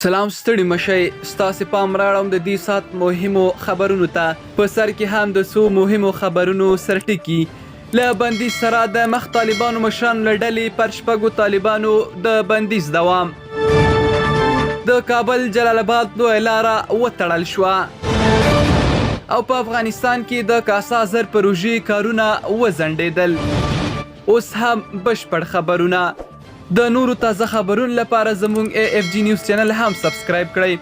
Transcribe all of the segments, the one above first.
سلام ستړي مشئ ستاسې پام راوړم د دې ساعت مهمو خبرونو ته په سر کې هم د څو مهمو خبرونو سرټکي له بندیز سره د مخ طالبانو مشرانو له ډلې پر شپږو طالبانو د بندیز دوام د کابل جلال آباد لویه لاره وتړل شوه او په افغانستان کې د کاسا زر پروژې کارونه وځنډېدل. اوس هم بشپړ خبرونه. د نورو تازه خبرونو لپاره زموږ AFG نیوز چینل هم سبسکرایب کړئ.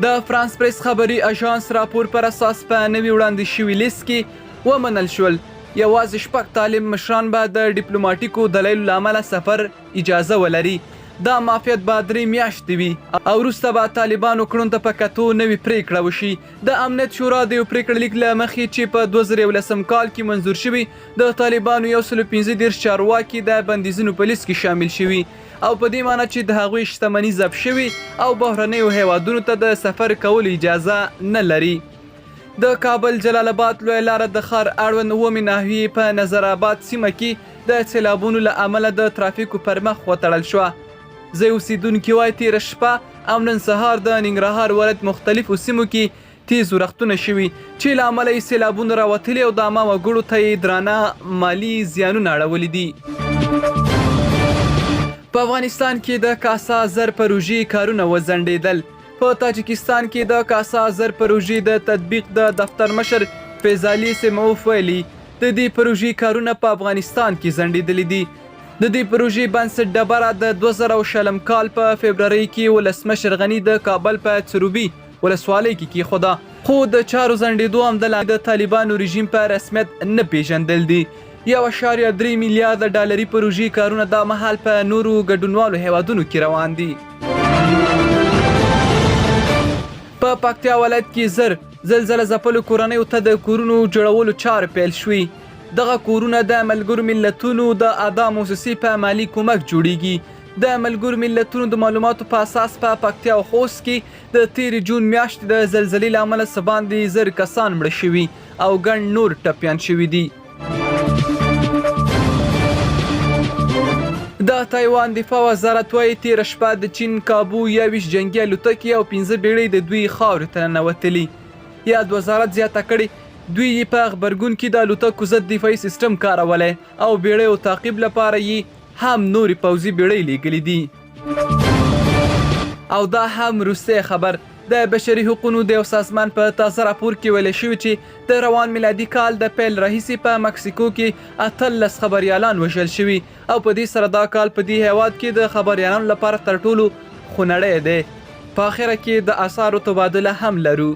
د فرانس پریس خبري اژانس راپور پر اساس په نوي وړاندې شوي لیست کې ومنل شول یوازې شپږ طالب مشران به د ډیپلوماټیکو دلایلو له امله سفر اجازه ولري. دا معافیت به 3 میاشتې وي او وروسته به طالبانو کړنو ته په کتو نوې پریکړه وشي. د امنیت شورا د یو پریکړه لیک له مخې چې په 2011 کال کې منظور شوي د طالبانو 115 چارواکي د بندیزونو په لیست کې شامل شوي او په دې معنی چې د هغوی شتمني ضبط شوي او بهرنیو هیوادونو ته د سفر کولو اجازه نه لري. د کابل جلال آباد لویه لاره د ښار اړوند 9 ناحیې په نظر آباد سیمه کې د سیلابونو له امله د ترافیکو پر مخ وتړل شوه. ځای اوسیدونکي وایي تېره شپه او نن سهار د ننګرهار ولایت مختلفو سیمو کې تیز ورښتونه شوي چې له امله یې سیلابونه راوتلي او د عامه وګړو ته یې درانه مالي زیانونه اړولي دي. په افغانستان کې د کاسا زر پروژې کارونه وځنډېدل. په تاجکستان کې د کاسا زر پروژې د تطبیق د دفتر مشر فیضالي سیموف ویلي د دې پروژې کارونه په افغانستان کې ځنډېدلي دي. د دې پروژې بنسټ ډبره د 2020 کال په فبروري کې ولسمشر غني د کابل په سروبي ولسوالۍ کې کېښوده خو د چارو ځنډېدو همدلته د طالبانو رژیم په رسمیت نه پیژندل دي. 1.3 میلیارد ډالري پروژې کارونه دا مهال په نورو ګډونوالو هیوادونو کې روان دي. په پکتیا ولایت کې زر زلزله ځپلو کورنیو ته د کورونو جوړولو چارې پیل شوي. دغه کورونه د ملګرو ملتونو د اعضا موسسې په مالي کومک جوړیږي. د ملګرو ملتونو د معلوماتو په اساس په پکتیا او خوست کې د تېرې جون میاشتې د زلزلې له امله څه باندې 1000 کسان مړه شوي او ګڼ نور ټپیان شوي دي. د تایوان دفاع وزارت وایي تېره شپه د چین کابو 21 جنګي الوتکې او 15 بیړۍ د دوی خاورې ته ننوتلي. یاد وزارت زیاته کړې دوی یې په غبرګون کې د الوتکو ضد دفاعي سیسټم کارولی او بیړیو تعقیب لپاره یې هم نورې پوځي بیړۍ لیږلي دي. او دا هم وروستی خبر. د بشري حقوقو د یو سازمان په تازه راپور کې ویلی شوي چې د روان میلادي کال د پیل راهیسې په مکسیکو کې 18 خبریالان وژل شوي او په دې سره دا کال په دې هیواد کې د خبریالانو لپاره تر ټولو خونړی دی. په اخره کې د آثارو تبادله هم لرو.